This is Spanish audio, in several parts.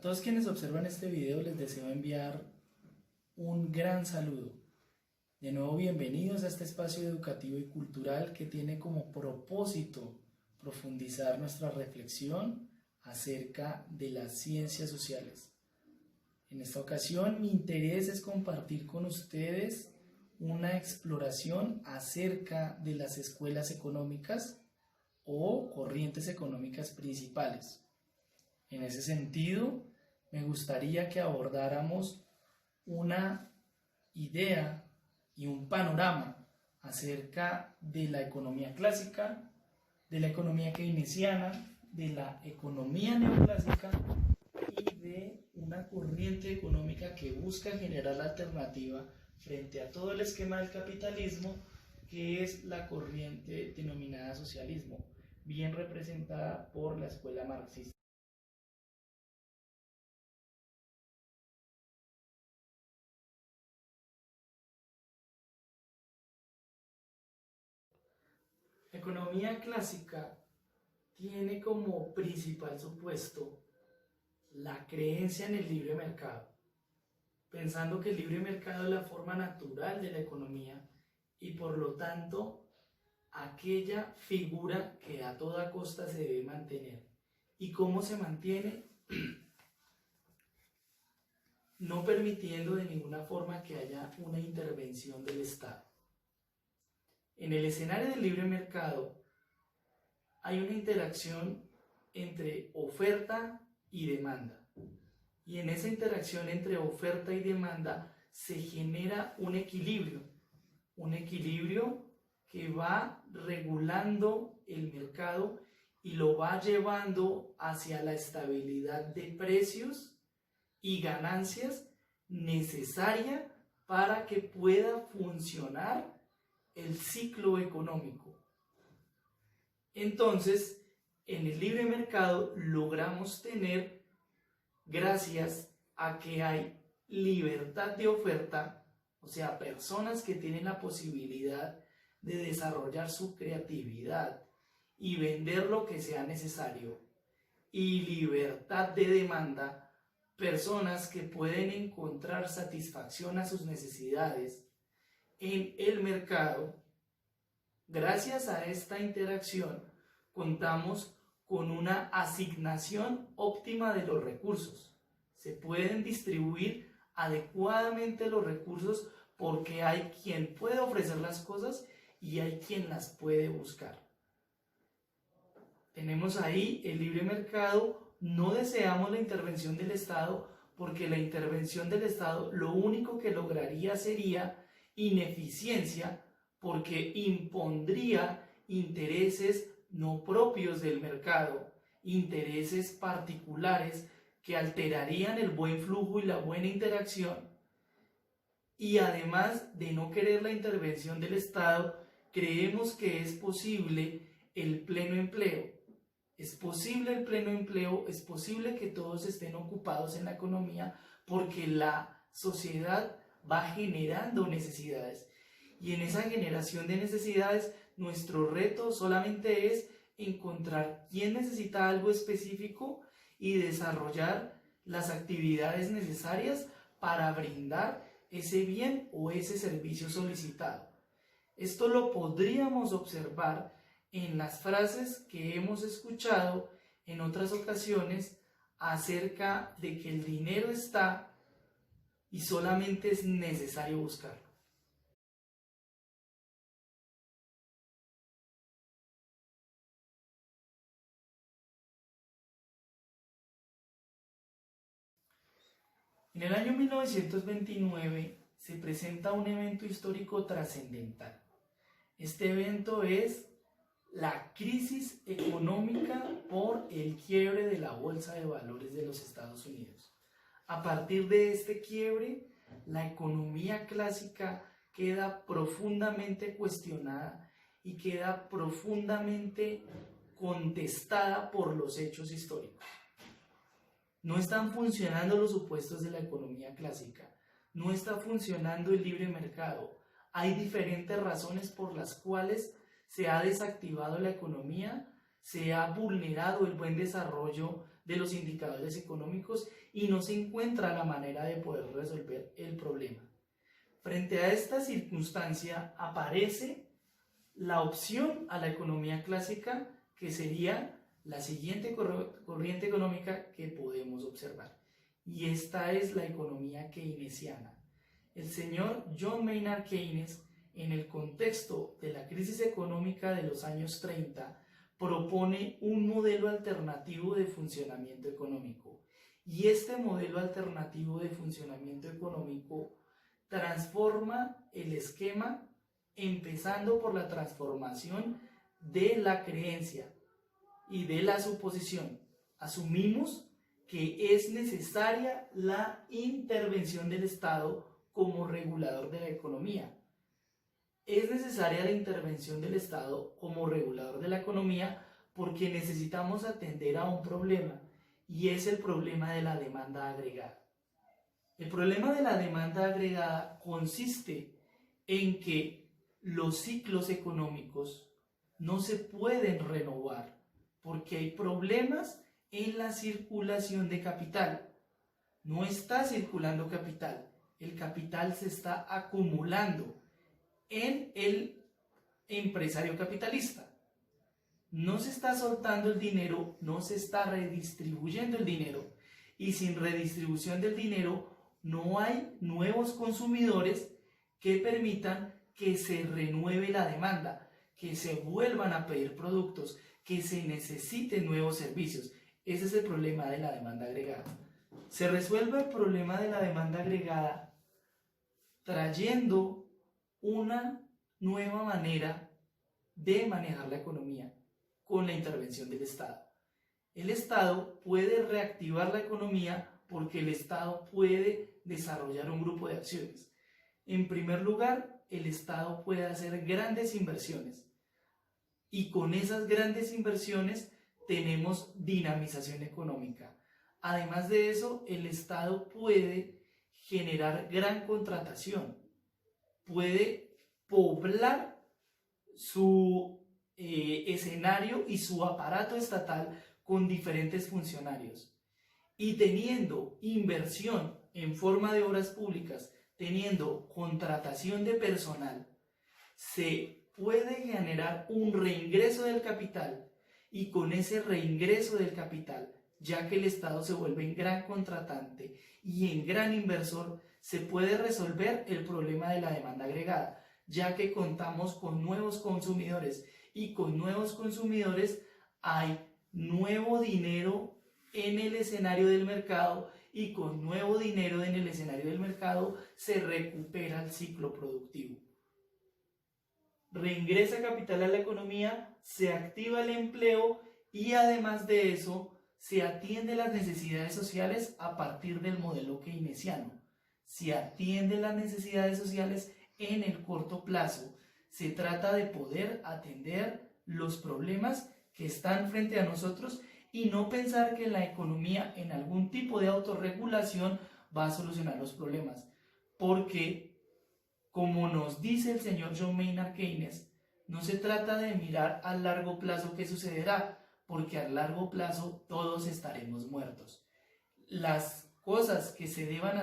todos quienes observan este video les deseo enviar un gran saludo. De nuevo, bienvenidos a este espacio educativo y cultural que tiene como propósito profundizar nuestra reflexión acerca de las ciencias sociales. En esta ocasión, mi interés es compartir con ustedes una exploración acerca de las escuelas económicas o corrientes económicas principales. En ese sentido, me gustaría que abordáramos una idea y un panorama acerca de la economía clásica, de la economía keynesiana, de la economía neoclásica y de una corriente económica que busca generar la alternativa frente a todo el esquema del capitalismo, que es la corriente denominada socialismo, bien representada por la escuela marxista. La economía clásica tiene como principal supuesto la creencia en el libre mercado, pensando que el libre mercado es la forma natural de la economía y por lo tanto aquella figura que a toda costa se debe mantener. ¿Y cómo se mantiene? No permitiendo de ninguna forma que haya una intervención del Estado. En el escenario del libre mercado hay una interacción entre oferta y demanda. Y en esa interacción entre oferta y demanda se genera un equilibrio que va regulando el mercado y lo va llevando hacia la estabilidad de precios y ganancias necesaria para que pueda funcionar el ciclo económico. Entonces, en el libre mercado logramos tener, gracias a que hay libertad de oferta, o sea, personas que tienen la posibilidad de desarrollar su creatividad y vender lo que sea necesario, y libertad de demanda, personas que pueden encontrar satisfacción a sus necesidades en el mercado. Gracias a esta interacción contamos con una asignación óptima de los recursos. Se pueden distribuir adecuadamente los recursos porque hay quien puede ofrecer las cosas y hay quien las puede buscar. Tenemos ahí el libre mercado. No deseamos la intervención del Estado porque la intervención del Estado lo único que lograría sería ineficiencia, porque impondría intereses no propios del mercado, intereses particulares que alterarían el buen flujo y la buena interacción. Y además de no querer la intervención del Estado, creemos que es posible el pleno empleo. Es posible el pleno empleo, es posible que todos estén ocupados en la economía porque la sociedad va generando necesidades. Y en esa generación de necesidades, nuestro reto solamente es encontrar quién necesita algo específico y desarrollar las actividades necesarias para brindar ese bien o ese servicio solicitado. Esto lo podríamos observar en las frases que hemos escuchado en otras ocasiones acerca de que el dinero está y solamente es necesario buscarlo. En el año 1929 se presenta un evento histórico trascendental. Este evento es la crisis económica por el quiebre de la Bolsa de Valores de los Estados Unidos. A partir de este quiebre, la economía clásica queda profundamente cuestionada y queda profundamente contestada por los hechos históricos. No están funcionando los supuestos de la economía clásica, no está funcionando el libre mercado. Hay diferentes razones por las cuales se ha desactivado la economía se ha vulnerado el buen desarrollo de los indicadores económicos y no se encuentra la manera de poder resolver el problema. Frente a esta circunstancia aparece la opción a la economía clásica, que sería la siguiente corriente económica que podemos observar. Y esta es la economía keynesiana. El señor John Maynard Keynes, en el contexto de la crisis económica de los años 30, propone un modelo alternativo de funcionamiento económico. Y este modelo alternativo de funcionamiento económico transforma el esquema, empezando por la transformación de la creencia y de la suposición. Asumimos que es necesaria la intervención del Estado como regulador de la economía. Es necesaria la intervención del Estado como regulador de la economía porque necesitamos atender a un problema, y es el problema de la demanda agregada. El problema de la demanda agregada consiste en que los ciclos económicos no se pueden renovar porque hay problemas en la circulación de capital. No está circulando capital, el capital se está acumulando en el empresario capitalista. No se está soltando el dinero, no se está redistribuyendo el dinero, y sin redistribución del dinero no hay nuevos consumidores que permitan que se renueve la demanda, que se vuelvan a pedir productos, que se necesiten nuevos servicios. Ese es el problema de la demanda agregada. Se resuelve el problema de la demanda agregada trayendo una nueva manera de manejar la economía con la intervención del Estado. El Estado puede reactivar la economía porque el Estado puede desarrollar un grupo de acciones. En primer lugar, el Estado puede hacer grandes inversiones y con esas grandes inversiones tenemos dinamización económica. Además de eso, el Estado puede generar gran contratación, puede poblar su escenario y su aparato estatal con diferentes funcionarios. Y teniendo inversión en forma de obras públicas, teniendo contratación de personal, se puede generar un reingreso del capital, y con ese reingreso del capital, ya que el Estado se vuelve en gran contratante y en gran inversor, se puede resolver el problema de la demanda agregada, ya que contamos con nuevos consumidores, y con nuevos consumidores hay nuevo dinero en el escenario del mercado, y con nuevo dinero en el escenario del mercado se recupera el ciclo productivo. Reingresa capital a la economía, se activa el empleo y además de eso se atiende las necesidades sociales a partir del modelo keynesiano. Se atienden las necesidades sociales en el corto plazo. Se trata de poder atender los problemas que están frente a nosotros y no pensar que la economía en algún tipo de autorregulación va a solucionar los problemas. Porque, como nos dice el señor John Maynard Keynes, no se trata de mirar a largo plazo qué sucederá, porque a largo plazo todos estaremos muertos. Las cosas que se deben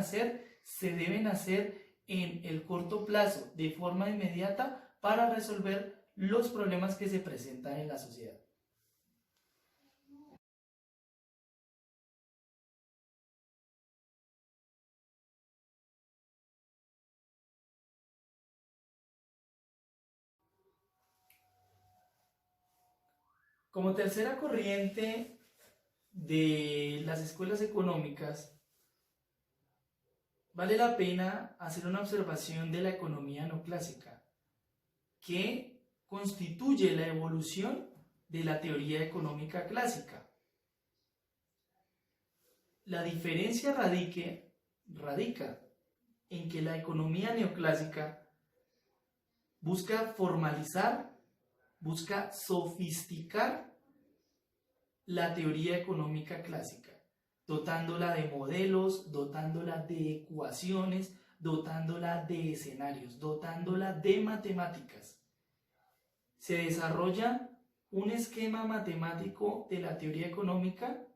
hacer en el corto plazo, de forma inmediata, para resolver los problemas que se presentan en la sociedad. Como tercera corriente de las escuelas económicas, vale la pena hacer una observación de la economía neoclásica, que constituye la evolución de la teoría económica clásica. La diferencia radica en que la economía neoclásica busca formalizar, busca sofisticar la teoría económica clásica, dotándola de modelos, dotándola de ecuaciones, dotándola de escenarios, dotándola de matemáticas. Se desarrolla un esquema matemático de la teoría económica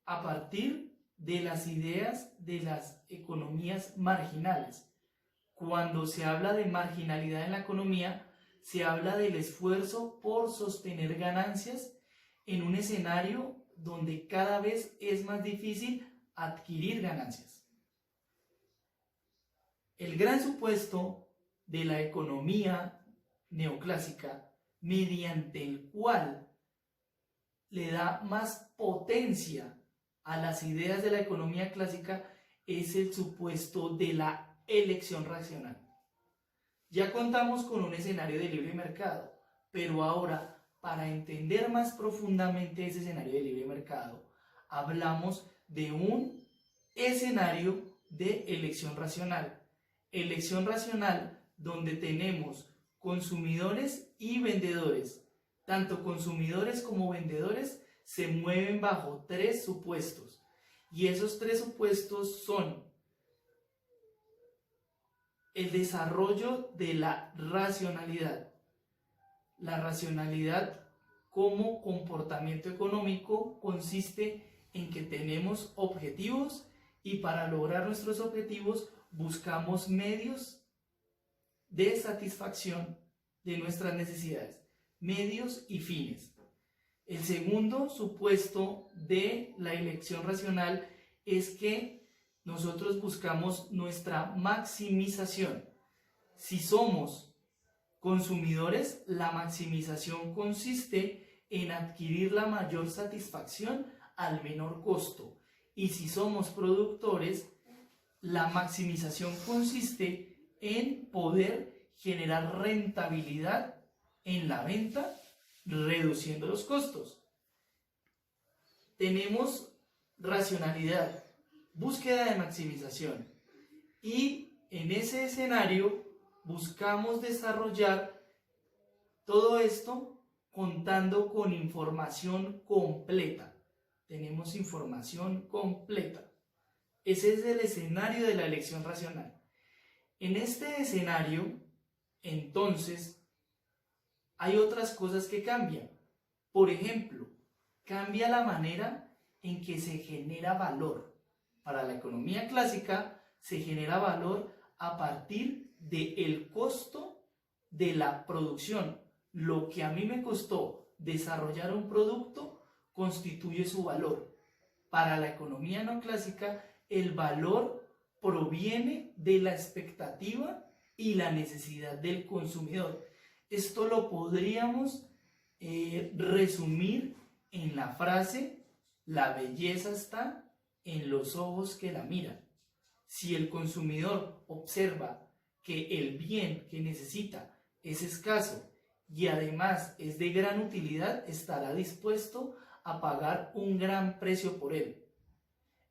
a partir de las ideas de las economías marginales. Cuando se habla de marginalidad en la economía, se habla del esfuerzo por sostener ganancias en un escenario donde cada vez es más difícil adquirir ganancias. El gran supuesto de la economía neoclásica, mediante el cual le da más potencia a las ideas de la economía clásica, es el supuesto de la elección racional. Ya contamos con un escenario de libre mercado, pero ahora, para entender más profundamente ese escenario de libre mercado, hablamos de un escenario de elección racional. Elección racional donde tenemos consumidores y vendedores. Tanto consumidores como vendedores se mueven bajo tres supuestos. Y esos tres supuestos son el desarrollo de la racionalidad. La racionalidad como comportamiento económico consiste en que tenemos objetivos y para lograr nuestros objetivos buscamos medios de satisfacción de nuestras necesidades, medios y fines. El segundo supuesto de la elección racional es que nosotros buscamos nuestra maximización. Si somos consumidores, la maximización consiste en adquirir la mayor satisfacción al menor costo. Y si somos productores, la maximización consiste en poder generar rentabilidad en la venta, reduciendo los costos. Tenemos racionalidad, búsqueda de maximización, y en ese escenario buscamos desarrollar todo esto contando con información completa. Tenemos información completa. Ese es el escenario de la elección racional. En este escenario, entonces, hay otras cosas que cambian. Por ejemplo, cambia la manera en que se genera valor. Para la economía clásica, se genera valor a partir del costo de la producción. Lo que a mí me costó desarrollar un producto constituye su valor. Para la economía no clásica, el valor proviene de la expectativa y la necesidad del consumidor. Esto lo podríamos resumir en la frase: la belleza está en los ojos que la miran. Si el consumidor observa que el bien que necesita es escaso y además es de gran utilidad, estará dispuesto a pagar un gran precio por él.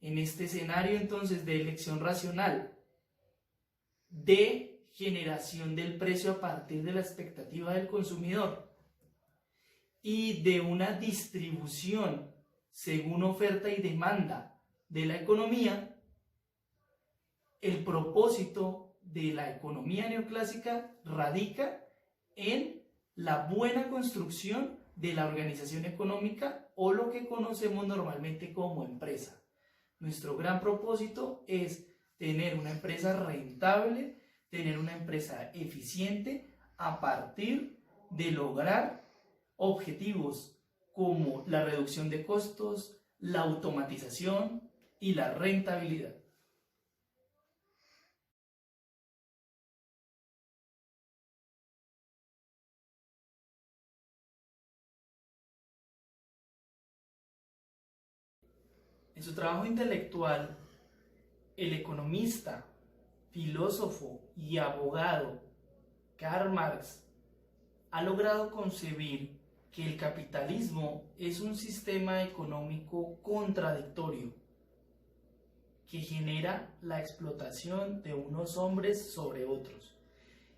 En este escenario entonces de elección racional, de generación del precio a partir de la expectativa del consumidor y de una distribución según oferta y demanda de la economía, el propósito de la economía neoclásica radica en la buena construcción de la organización económica o lo que conocemos normalmente como empresa. Nuestro gran propósito es tener una empresa rentable, tener una empresa eficiente a partir de lograr objetivos como la reducción de costos, la automatización y la rentabilidad. En su trabajo intelectual, el economista, filósofo y abogado Karl Marx ha logrado concebir que el capitalismo es un sistema económico contradictorio que genera la explotación de unos hombres sobre otros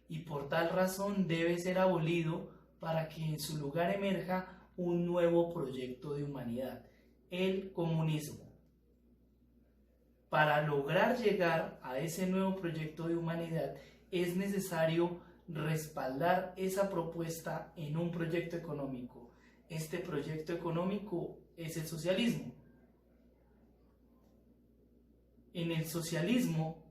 y por tal razón debe ser abolido para que en su lugar emerja un nuevo proyecto de humanidad, el comunismo. Para lograr llegar a ese nuevo proyecto de humanidad es necesario respaldar esa propuesta en un proyecto económico este proyecto económico es el socialismo. En el socialismo,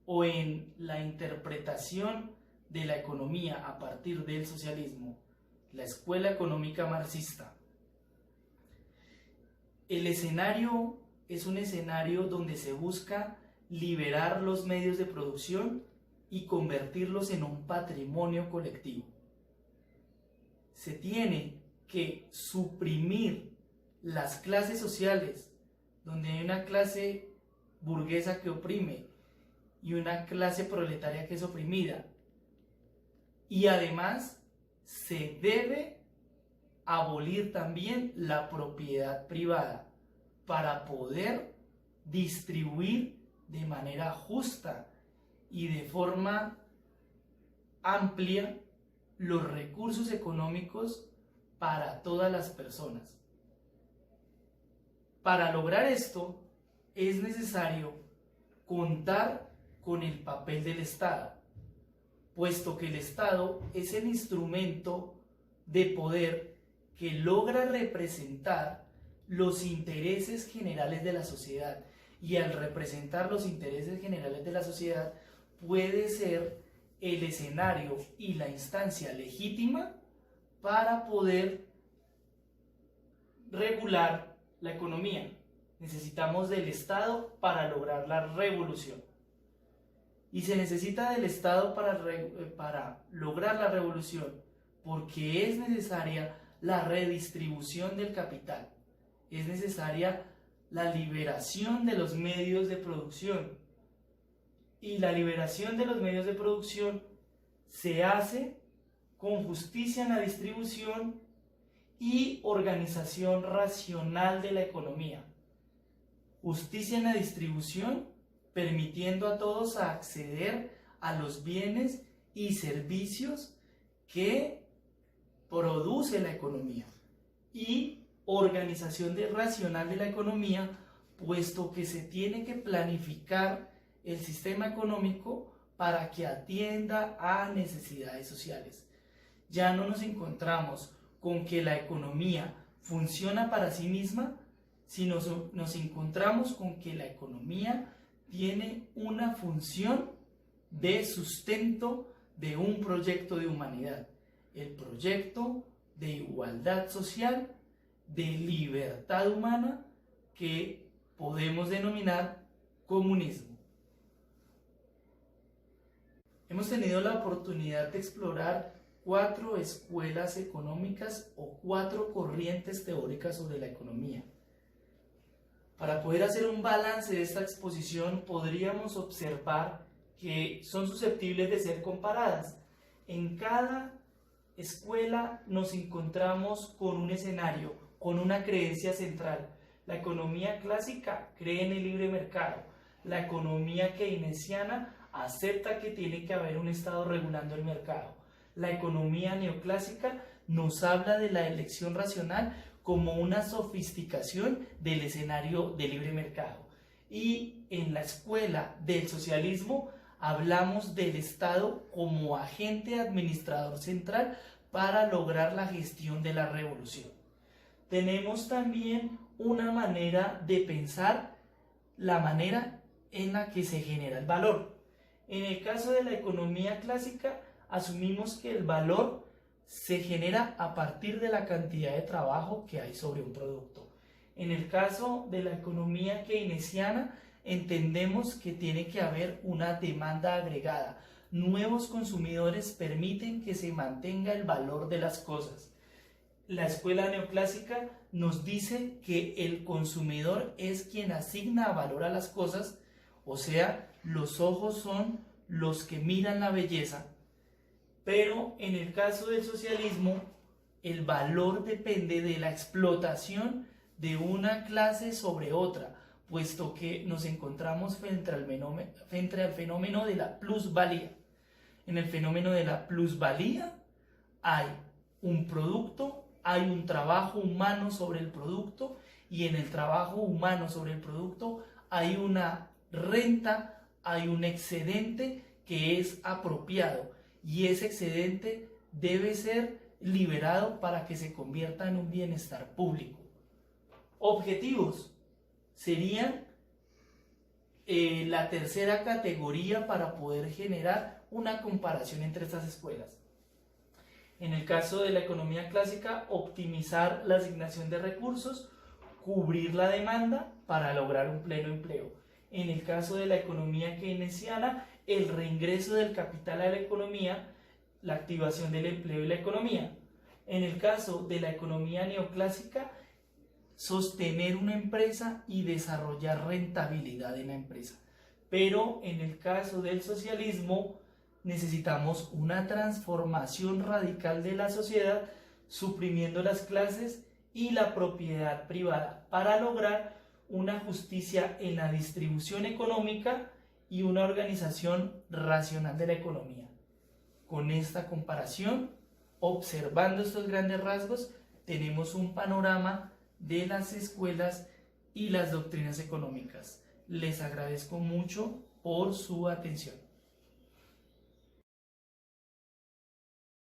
o en la interpretación de la economía a partir del socialismo, la escuela económica marxista, el escenario es un escenario donde se busca liberar los medios de producción y convertirlos en un patrimonio colectivo. Se tiene que suprimir las clases sociales, donde hay una clase burguesa que oprime y una clase proletaria que es oprimida. Y además se debe abolir también la propiedad privada para poder distribuir de manera justa y de forma amplia los recursos económicos para todas las personas. Para lograr esto es necesario contar con el papel del Estado, puesto que el Estado es el instrumento de poder que logra representar los intereses generales de la sociedad, y al representar los intereses generales de la sociedad puede ser el escenario y la instancia legítima para poder regular la economía. Necesitamos del Estado para lograr la revolución. Y se necesita del Estado para lograr la revolución porque es necesaria la redistribución del capital. Es necesaria la liberación de los medios de producción. Y la liberación de los medios de producción se hace con justicia en la distribución y organización racional de la economía. Justicia en la distribución, permitiendo a todos acceder a los bienes y servicios que produce la economía. Y organización racional de la economía, puesto que se tiene que planificar el sistema económico para que atienda a necesidades sociales. Ya no nos encontramos con que la economía funciona para sí misma, sino nos encontramos con que la economía tiene una función de sustento de un proyecto de humanidad, el proyecto de igualdad social, de libertad humana, que podemos denominar comunismo. Hemos tenido la oportunidad de explorar 4 escuelas económicas o 4 corrientes teóricas sobre la economía. Para poder hacer un balance de esta exposición, podríamos observar que son susceptibles de ser comparadas. En cada escuela nos encontramos con un escenario, con una creencia central. La economía clásica cree en el libre mercado. La economía keynesiana acepta que tiene que haber un Estado regulando el mercado. La economía neoclásica nos habla de la elección racional como una sofisticación del escenario de libre mercado. Y en la escuela del socialismo hablamos del Estado como agente administrador central para lograr la gestión de la revolución. Tenemos también una manera de pensar la manera en la que se genera el valor. En el caso de la economía clásica, asumimos que el valor se genera a partir de la cantidad de trabajo que hay sobre un producto. En el caso de la economía keynesiana, entendemos que tiene que haber una demanda agregada. Nuevos consumidores permiten que se mantenga el valor de las cosas. La escuela neoclásica nos dice que el consumidor es quien asigna valor a las cosas, o sea, los ojos son los que miran la belleza. Pero en el caso del socialismo, el valor depende de la explotación de una clase sobre otra, puesto que nos encontramos frente al fenómeno de la plusvalía. En el fenómeno de la plusvalía hay un producto, hay un trabajo humano sobre el producto, y en el trabajo humano sobre el producto hay una renta, hay un excedente que es apropiado, y ese excedente debe ser liberado para que se convierta en un bienestar público. Objetivos serían la tercera categoría para poder generar una comparación entre estas escuelas. En el caso de la economía clásica, optimizar la asignación de recursos, cubrir la demanda para lograr un pleno empleo. En el caso de la economía keynesiana, el reingreso del capital a la economía, la activación del empleo y la economía. En el caso de la economía neoclásica, sostener una empresa y desarrollar rentabilidad en la empresa. Pero en el caso del socialismo, necesitamos una transformación radical de la sociedad, suprimiendo las clases y la propiedad privada para lograr una justicia en la distribución económica y una organización racional de la economía. Con esta comparación, observando estos grandes rasgos, tenemos un panorama de las escuelas y las doctrinas económicas. Les agradezco mucho por su atención.